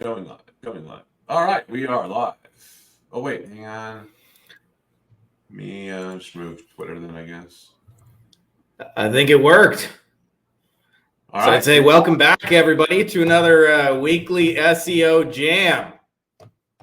Going live. Going live. All right, we are live. Oh wait, hang on. Let me just move Twitter then, I guess. I think it worked. All so right. I'd say welcome back, everybody, to another weekly SEO jam.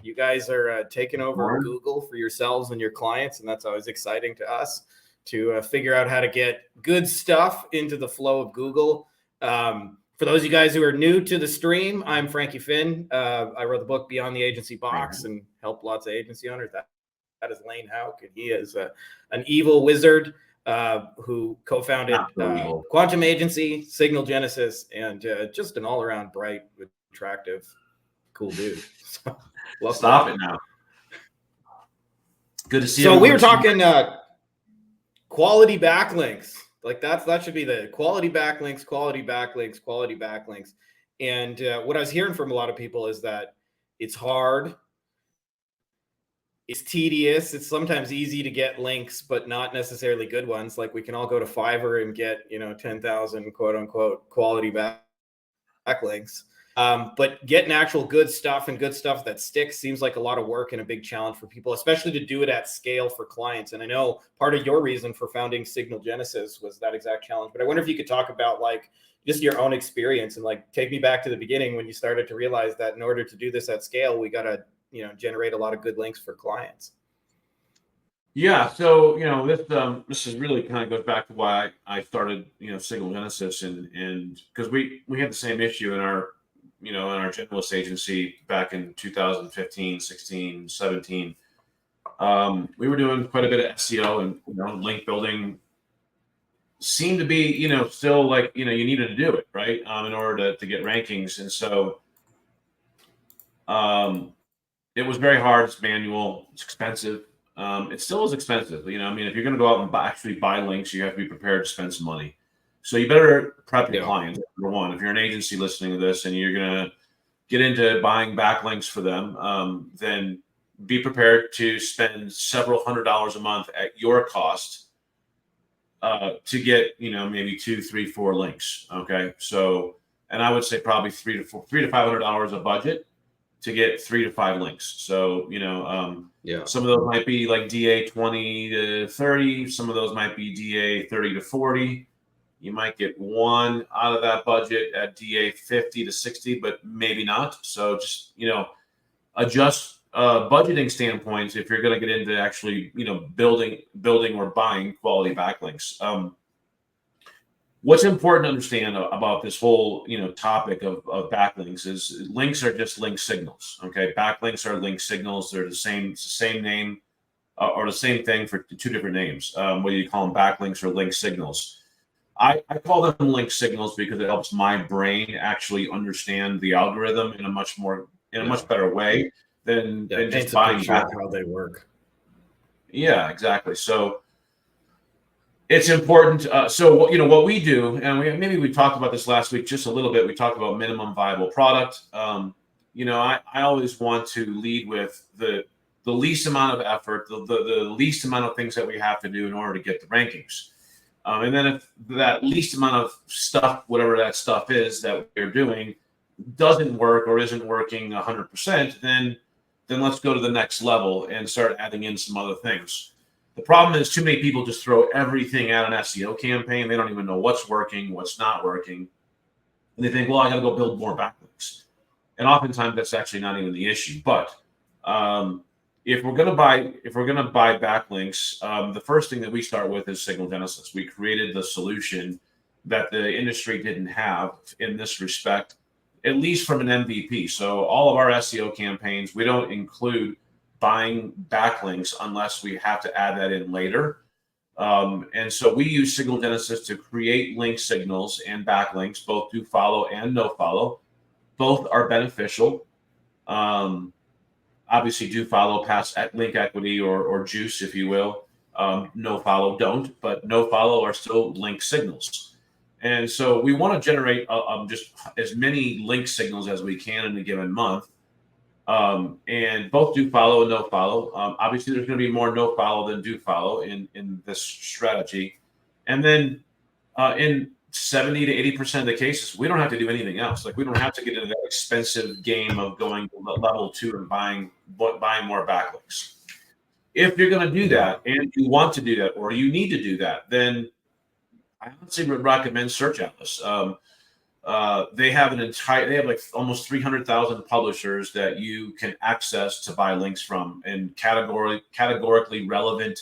You guys are taking over Google for yourselves and your clients, and that's always exciting to us to figure out how to get good stuff into the flow of Google. For those of you guys who are new to the stream, I'm Frankie Fihn. I wrote the book Beyond the Agency Box and helped lots of agency owners. That is Houk, and he is an evil wizard who co-founded Quantum Agency, Signal Genesis, and just an all-around bright, attractive, cool dude. So, stop it now. Good to see you. So we were talking quality backlinks. Like that should be the quality backlinks, quality backlinks, quality backlinks. And what I was hearing from a lot of people is that it's hard. It's tedious. It's sometimes easy to get links, but not necessarily good ones. Like we can all go to Fiverr and get, 10,000 quote unquote quality backlinks. But getting actual good stuff and good stuff that sticks seems like a lot of work and a big challenge for people, especially to do it at scale for clients. And I know part of your reason for founding Signal Genesis was that exact challenge. But I wonder if you could talk about like just your own experience and like take me back to the beginning when you started to realize that in order to do this at scale, we got to generate a lot of good links for clients. Yeah, so this is really kind of goes back to why I started Signal Genesis, and because we had the same issue in our in our generalist agency back in 2015, 16, 17. We were doing quite a bit of SEO, and link building seemed to be still like you needed to do it right in order to get rankings, and so it was very hard. It's manual. It's expensive. It still is expensive. If you're going to go out and actually buy links, you have to be prepared to spend some money. So you better prep your clients. Number one, if you're an agency listening to this and you're going to get into buying backlinks for them, then be prepared to spend several $100s a month at your cost to get, maybe 2, 3, 4 links. Okay. So, and I would say probably $300 to $500 a budget to get 3 to 5 links. So, some of those might be like DA 20 to 30. Some of those might be DA 30 to 40. You might get one out of that budget at DA 50 to 60, but maybe not. So just, adjust budgeting standpoints if you're going to get into actually, building or buying quality backlinks. What's important to understand about this whole, topic of backlinks is links are just link signals. Okay. Backlinks are link signals. They're it's the same name or the same thing for 2 different names, whether you call them backlinks or link signals. I call them link signals because it helps my brain actually understand the algorithm in a much better way than just buying how they work. Yeah, exactly. So it's important. So what we do, and maybe we talked about this last week just a little bit. We talked about minimum viable product. I always want to lead with the least amount of effort, the least amount of things that we have to do in order to get the rankings. And then if that least amount of stuff, whatever that stuff is that we're doing, doesn't work or isn't working 100%, then let's go to the next level and start adding in some other things. The problem is too many people just throw everything at an SEO campaign. They don't even know what's working, what's not working. And they think, well, I got to go build more backlinks. And oftentimes that's actually not even the issue. But if we're going to buy backlinks, the first thing that we start with is Signal Genesis. We created the solution that the industry didn't have in this respect, at least from an MVP. So all of our SEO campaigns, we don't include buying backlinks unless we have to add that in later. And so we use Signal Genesis to create link signals and backlinks, both do follow and no follow. Both are beneficial. Obviously, do follow pass at link equity or juice, if you will. No follow don't, but no follow are still link signals. And so we want to generate just as many link signals as we can in a given month. And both do follow and no follow. Obviously, there's going to be more no follow than do follow in this strategy. And then 70 to 80% of the cases, we don't have to do anything else. Like we don't have to get into that expensive game of going to level 2 and buying more backlinks. If you're going to do that and you want to do that, or you need to do that, then I honestly would recommend Search Atlas. They have like almost 300,000 publishers that you can access to buy links from, and categorically relevant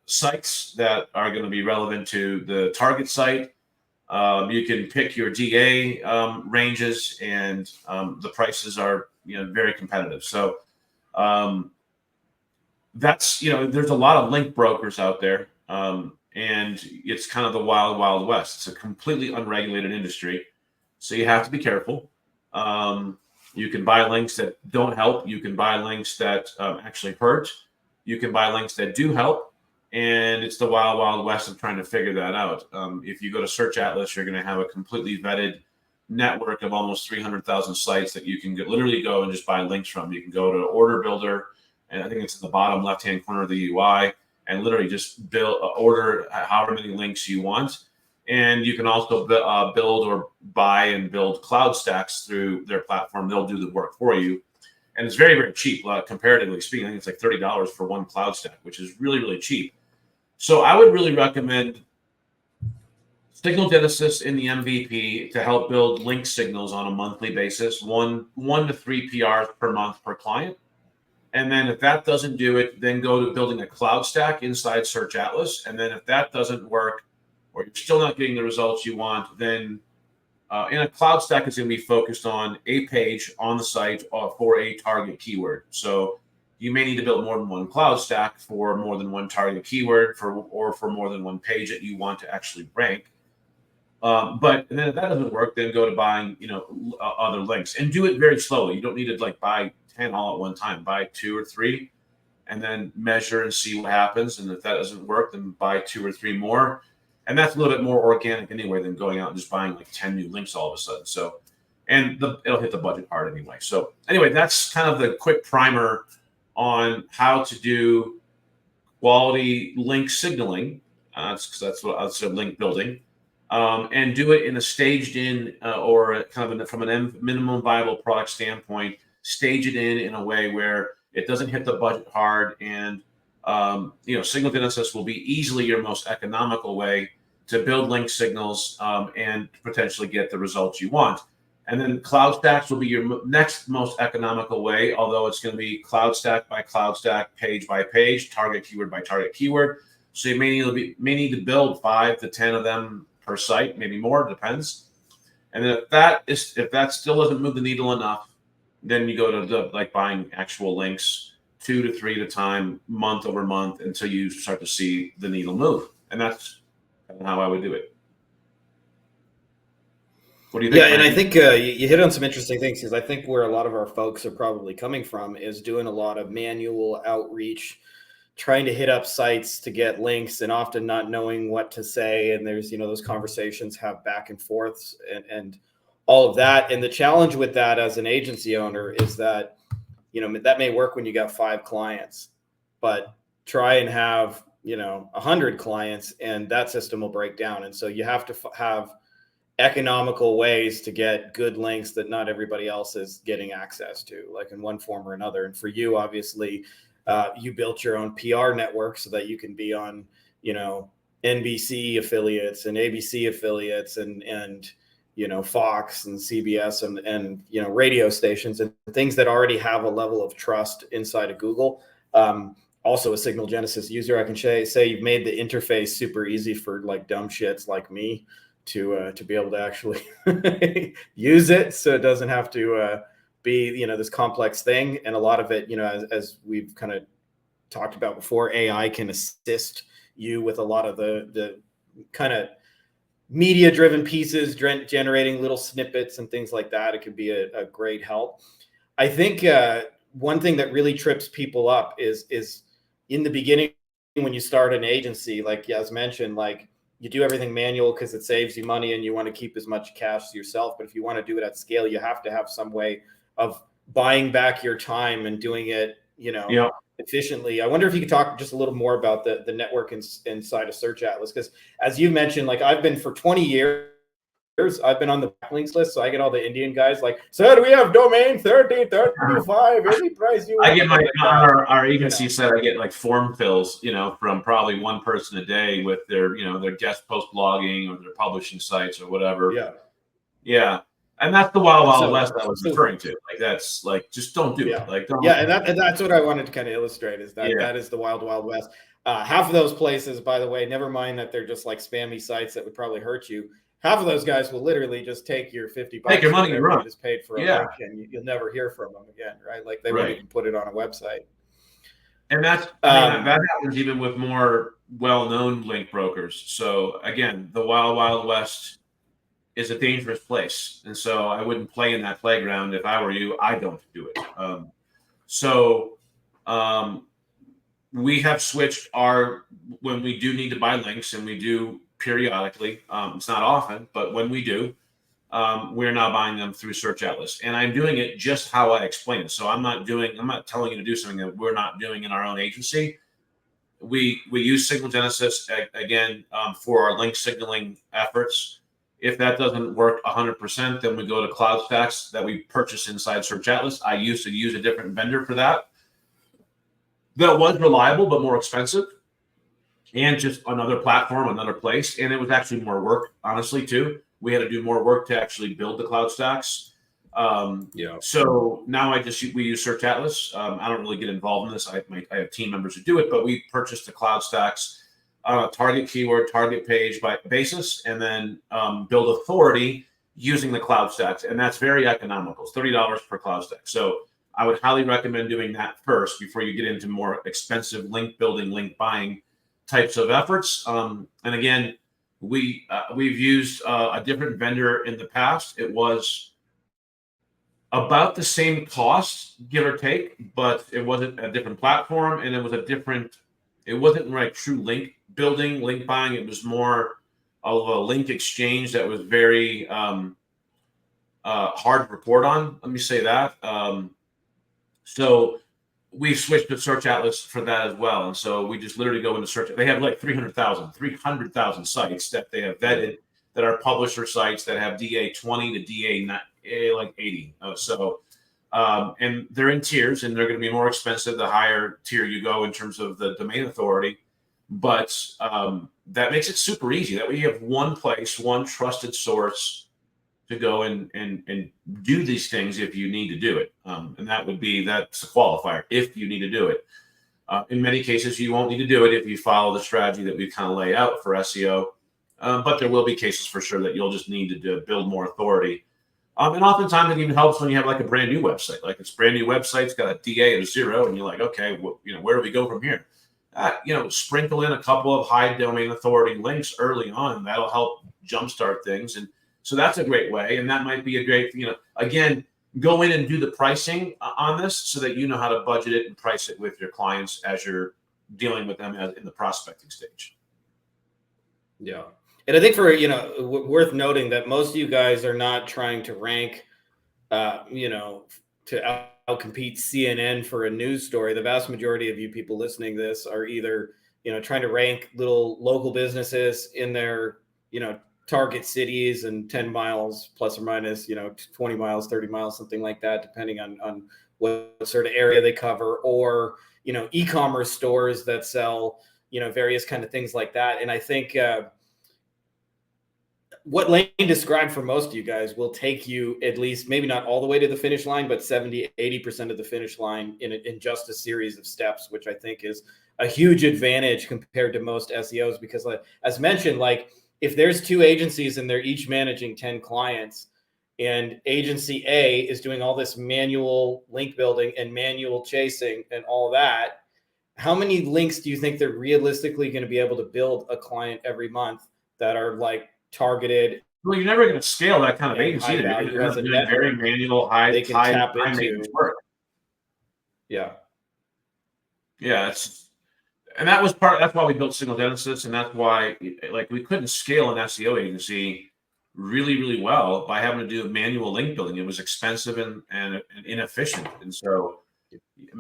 sites that are going to be relevant to the target site. You can pick your DA ranges, and the prices are very competitive. So that's there's a lot of link brokers out there, and it's kind of the wild, wild west. It's a completely unregulated industry, so you have to be careful. You can buy links that don't help. You can buy links that actually hurt. You can buy links that do help. And it's the wild, wild west of trying to figure that out. If you go to Search Atlas, you're going to have a completely vetted network of almost 300,000 sites that you can literally go and just buy links from. You can go to Order Builder, and I think it's in the bottom left-hand corner of the UI, and literally just order however many links you want. And you can also build or buy and build cloud stacks through their platform. They'll do the work for you. And it's very, very cheap, comparatively speaking. I think it's like $30 for one cloud stack, which is really, really cheap. So I would really recommend Signal Genesis in the MVP to help build link signals on a monthly basis, one to 3 PRs per month per client. And then if that doesn't do it, then go to building a cloud stack inside Search Atlas. And then if that doesn't work, or you're still not getting the results you want, then in a cloud stack is going to be focused on a page on the site for a target keyword. So you may need to build more than one cloud stack for more than one target keyword or for more than one page that you want to actually rank. But then if that doesn't work, then go to buying other links, and do it very slowly. You don't need to buy 10 all at one time. Buy 2 or 3 and then measure and see what happens. And if that doesn't work, then buy 2 or 3 more. And that's a little bit more organic anyway than going out and just buying 10 new links all of a sudden. So, and it'll hit the budget hard anyway. So anyway, that's kind of the quick primer on how to do quality link signaling. That's what I said, link building, and do it in a staged in or kind of from a minimum viable product standpoint. Stage it in a way where it doesn't hit the budget hard, and Signal Genesis will be easily your most economical way to build link signals and potentially get the results you want. And then cloud stacks will be your next most economical way, although it's going to be cloud stack by cloud stack, page by page, target keyword by target keyword. So you may need to build 5 to 10 of them per site, maybe more, depends. And then if that still doesn't move the needle enough, then you go to buying actual links 2 to 3 at a time, month over month, until you start to see the needle move. And that's how I would do it. What do you think? Yeah, and I think you hit on some interesting things, because I think where a lot of our folks are probably coming from is doing a lot of manual outreach, trying to hit up sites to get links, and often not knowing what to say. And there's, those conversations have back and forths and all of that. And the challenge with that as an agency owner is that, that may work when you got 5 clients, but try and have, 100 clients, and that system will break down. And so you have to have economical ways to get good links that not everybody else is getting access to, like in one form or another. And for you, obviously, you built your own PR network so that you can be on, NBC affiliates and ABC affiliates and Fox and CBS and radio stations and things that already have a level of trust inside of Google. Also a Signal Genesis user, I can say you've made the interface super easy for dumb shits like me to be able to actually use it, so it doesn't have to be this complex thing. And a lot of it, as we've kind of talked about before, AI can assist you with a lot of the kind of media driven pieces, generating little snippets and things like that. It could be a great help. I think one thing that really trips people up is in the beginning when you start an agency, like Yaz mentioned, you do everything manual because it saves you money and you want to keep as much cash yourself. But if you want to do it at scale, you have to have some way of buying back your time and doing it Yeah. efficiently. I wonder if you could talk just a little more about the network inside of Search Atlas, because as you mentioned, like I've been for 20 years, I've been on the backlinks list, so I get all the Indian guys like, "Sir, we have domain 3035, any price you want." I get our agency said I get like form fills, from probably one person a day with their, their guest post blogging or their publishing sites or whatever. Yeah. Yeah. And that's the wild west I was referring to. Like, that's like, just don't do it. Like, don't. Yeah. And that's what I wanted to kind of illustrate, is that that is the wild west. Half of those places, by the way, never mind that they're just like spammy sites that would probably hurt you. Half of those guys will literally just take your $50, take your money and run. Just paid for a link, and you'll never hear from them again, right? Like they won't even put it on a website. And that happens even with more well-known link brokers. So again, the wild west is a dangerous place, and so I wouldn't play in that playground. If I were you, I don't do it. We have switched when we do need to buy links, and we do periodically. It's not often, but when we do, we're now buying them through Search Atlas, and I'm doing it just how I explained it. So I'm not telling you to do something that we're not doing in our own agency. We use Signal Genesis again for our link signaling efforts. If that doesn't work 100%, then we go to CloudStacks that we purchase inside Search Atlas. I used to use a different vendor for that. That was reliable, but more expensive, and just another platform, another place. And it was actually more work, honestly, too. We had to do more work to actually build the CloudStacks. So now we use Search Atlas. I don't really get involved in this. I have team members who do it, but we purchased the CloudStacks on a target keyword, target page by basis, and then build authority using the CloudStacks. And that's very economical. It's $30 per CloudStack. So I would highly recommend doing that first before you get into more expensive link building, link buying types of efforts. And again, we've used a different vendor in the past. It was about the same cost, give or take, but it wasn't a different platform, and it wasn't like true link building, link buying. It was more of a link exchange that was very hard to report on. Let me say that. So we switched to Search Atlas for that as well. And so we just literally go into search. They have like 300,000 sites that they have vetted, that are publisher sites that have DA 20 to DA like 80. And they're in tiers, and they're going to be more expensive the higher tier you go in terms of the domain authority. But that makes it super easy. That way you have one place, one trusted source to go and do these things if you need to do it. And that's a qualifier, if you need to do it. In many cases, you won't need to do it if you follow the strategy that we kind of lay out for SEO. But there will be cases for sure that you'll just need to build more authority. And oftentimes it even helps when you have like a brand new website. Like it's a brand new website, it's got a DA of 0, and you're like, okay, well, where do we go from here? Sprinkle in a couple of high domain authority links early on. That'll help jumpstart things. And so that's a great way. And that might be a great, again, go in and do the pricing on this so that you know how to budget it and price it with your clients as you're dealing with them in the prospecting stage. Yeah. And I think worth noting that most of you guys are not trying to rank, to outcompete CNN for a news story. The vast majority of you people listening to this are either, trying to rank little local businesses in their, target cities and 10 miles plus or minus, 20 miles, 30 miles, something like that, depending on what sort of area they cover, or, e-commerce stores that sell, various kind of things like that. And I think what Lane described for most of you guys will take you at least, maybe not all the way to the finish line, but 70, 80% of the finish line in just a series of steps, which I think is a huge advantage compared to most SEOs. Because as mentioned, like if there's 2 agencies and they're each managing 10 clients, and agency A is doing all this manual link building and manual chasing and all that, how many links do you think they're realistically going to be able to build a client every month that are like targeted? Well, you're never going to scale that kind of agency. They're doing very manual, high maintenance work. Yeah. And that's why we built Signal Genesis, and that's why we couldn't scale an SEO agency really, really well by having to do manual link building. It was expensive and inefficient. And so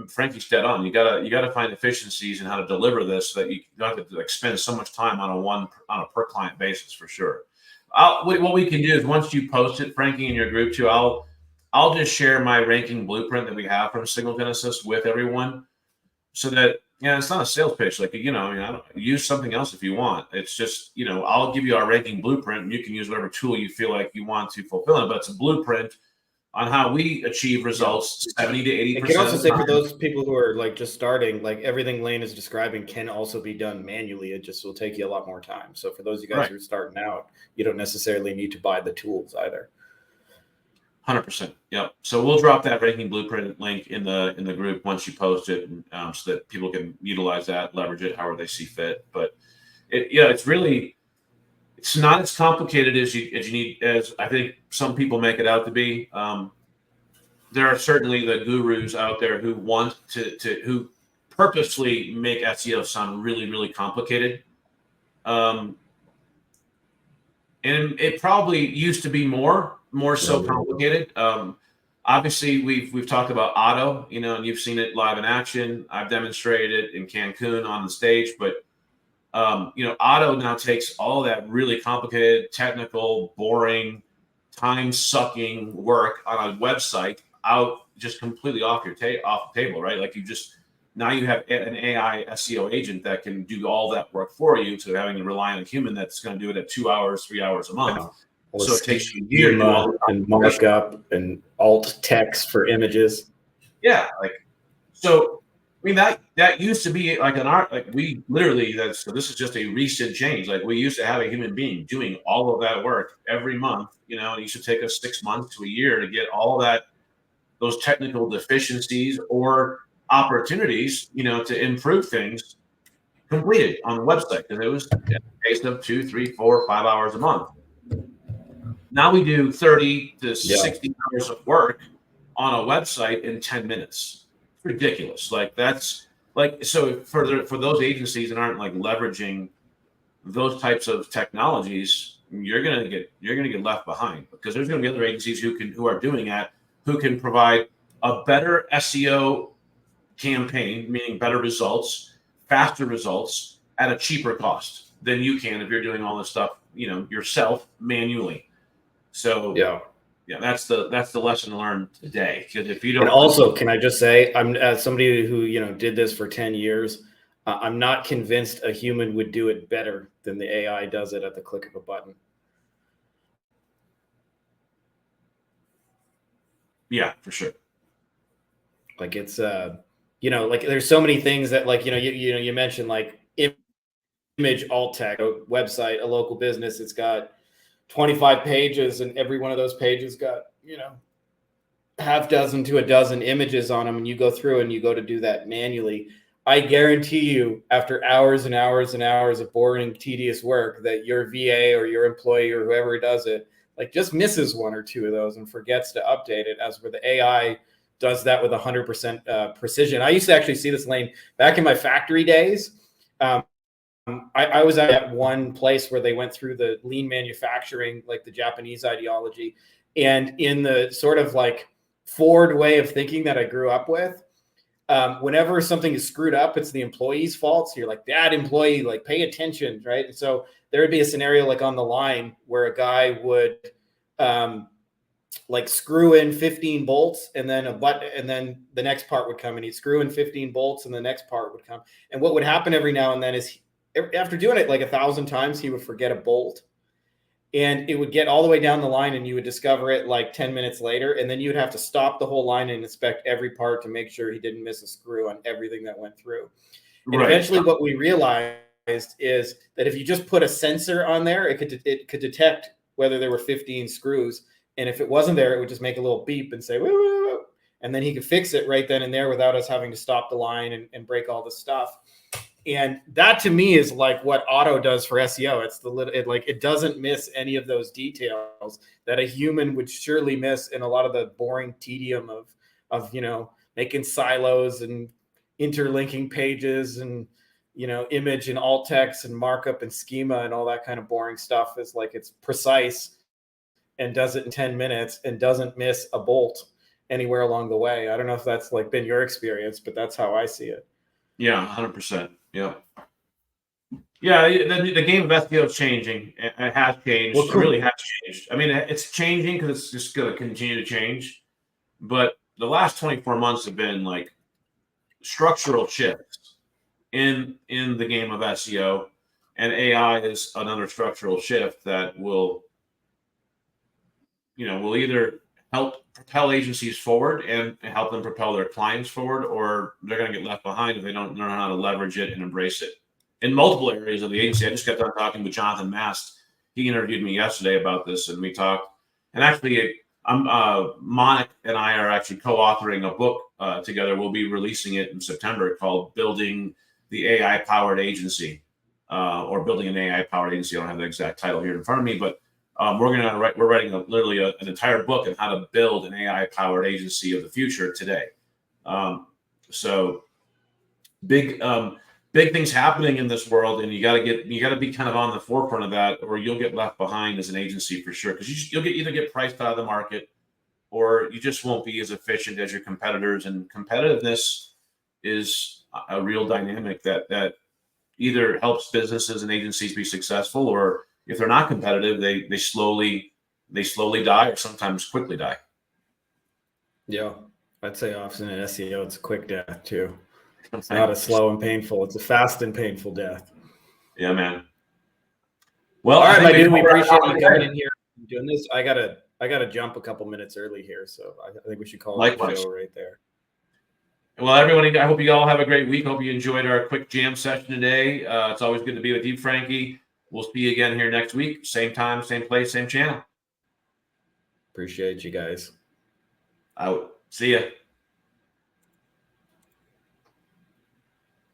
Frankie's dead on. You gotta find efficiencies in how to deliver this so that you don't have to like spend so much time on a per client basis for sure. What we can do is once you post it, Frankie, in your group too, I'll just share my ranking blueprint that we have from Signal Genesis with everyone, so that it's not a sales pitch. Like I don't use something else if you want. It's just I'll give you our ranking blueprint, and you can use whatever tool you feel like you want to fulfill it. But it's a blueprint on how we achieve results 70 to 80%. I can also say for those people who are like just starting, like everything Lane is describing can also be done manually. It just will take you a lot more time. So for those of you guys who are starting out, you don't necessarily need to buy the tools either. 100%. Yep. So we'll drop that ranking blueprint link in the group once you post it, so that people can utilize that, leverage it however they see fit. But it's not as complicated as you need, as I think some people make it out to be. There are certainly the gurus out there who want who purposely make SEO sound really, really complicated. And it probably used to be more so complicated. Obviously we've talked about auto, and you've seen it live in action. I've demonstrated it in Cancun on the stage, but auto now takes all that really complicated, technical, boring, time-sucking work on a website out just completely off the table, right? Like now you have an AI SEO agent that can do all that work for you, so having to rely on a human that's going to do it at 2 hours, 3 hours a month. So it takes you a year to do all and markup and alt text for images. Yeah, so. I mean, that used to be like an art. Like we literally, this is just a recent change. Like we used to have a human being doing all of that work every month. And it used to take us 6 months to a year to get all those technical deficiencies or opportunities, to improve things completed on the website, because it was a case of 2, 3, 4, 5 hours a month. Now we do 30 to 60 hours of work on a website in 10 minutes. Ridiculous. So for those agencies that aren't leveraging those types of technologies, you're gonna get left behind, because there's gonna be other agencies who are doing that, who can provide a better SEO campaign, meaning better results, faster results at a cheaper cost than you can if you're doing all this stuff yourself manually. So that's the lesson learned today. Because if you don't, and also, can I just say, I'm as somebody who did this for 10 years, I'm not convinced a human would do it better than the AI does it at the click of a button. Yeah, for sure. Like it's there's so many things that you mentioned, like image alt tag, a website, a local business. It's got 25 pages, and every one of those pages got half dozen to a dozen images on them, and you go through and you go to do that manually. I guarantee you, after hours and hours and hours of boring, tedious work, that your VA or your employee or whoever does it just misses 1 or 2 of those and forgets to update it, as where the AI does that with 100% precision. I used to actually see this, Lane, back in my factory days. I was at one place where they went through the lean manufacturing, like the Japanese ideology, and in the sort of forward way of thinking that I grew up with, whenever something is screwed up, it's the employee's fault. So you're like, that employee, pay attention, right? And so there would be a scenario on the line where a guy would screw in 15 bolts, and then and then the next part would come, and he'd screw in 15 bolts, and the next part would come. And what would happen every now and then is, after doing it 1,000 times, he would forget a bolt, and it would get all the way down the line, and you would discover it 10 minutes later. And then you would have to stop the whole line and inspect every part to make sure he didn't miss a screw on everything that went through. And eventually what we realized is that if you just put a sensor on there, it could detect whether there were 15 screws. And if it wasn't there, it would just make a little beep and say, woo, woo, woo. And then he could fix it right then and there without us having to stop the line and break all the stuff. And that to me is what auto does for SEO. It's it doesn't miss any of those details that a human would surely miss in a lot of the boring tedium of making silos and interlinking pages and image and alt text and markup and schema and all that kind of boring stuff. Is it's precise and does it in 10 minutes and doesn't miss a bolt. anywhere along the way. I don't know if that's like been your experience, but that's how I see it. Yeah, 100%. Yeah. Yeah, the game of SEO is changing. It has changed. Well, It cool. really has changed. I mean, it's changing because it's just going to continue to change. But the last 24 months have been like structural shifts in the game of SEO, and AI is another structural shift that will either help propel agencies forward and help them propel their clients forward, or they're going to get left behind if they don't learn how to leverage it and embrace it in multiple areas of the agency. I just got done talking with Jonathan Mast. He interviewed me yesterday about this, and we talked. And actually, Monik and I are actually co-authoring a book together. We'll be releasing it in September called "Building the AI-Powered Agency," or "Building an AI-Powered Agency." I don't have the exact title here in front of me, but we're writing literally an entire book on how to build an AI-powered agency of the future today. So big things happening in this world, and you got to be kind of on the forefront of that, or you'll get left behind as an agency for sure. Because you'll either get priced out of the market, or you just won't be as efficient as your competitors. And competitiveness is a real dynamic that either helps businesses and agencies be successful, or if they're not competitive, they slowly die, or sometimes quickly die. Yeah, I'd say often in SEO, it's a quick death too. It's not a slow and painful; it's a fast and painful death. Yeah, man. Well, all right, my dude, we appreciate you coming in here and doing this. I gotta jump a couple minutes early here, so I think we should call it a show right there. Well, everyone, I hope you all have a great week. Hope you enjoyed our quick jam session today. It's always good to be with you, Frankie. We'll see you again here next week. Same time, same place, same channel. Appreciate you guys. Out. See ya.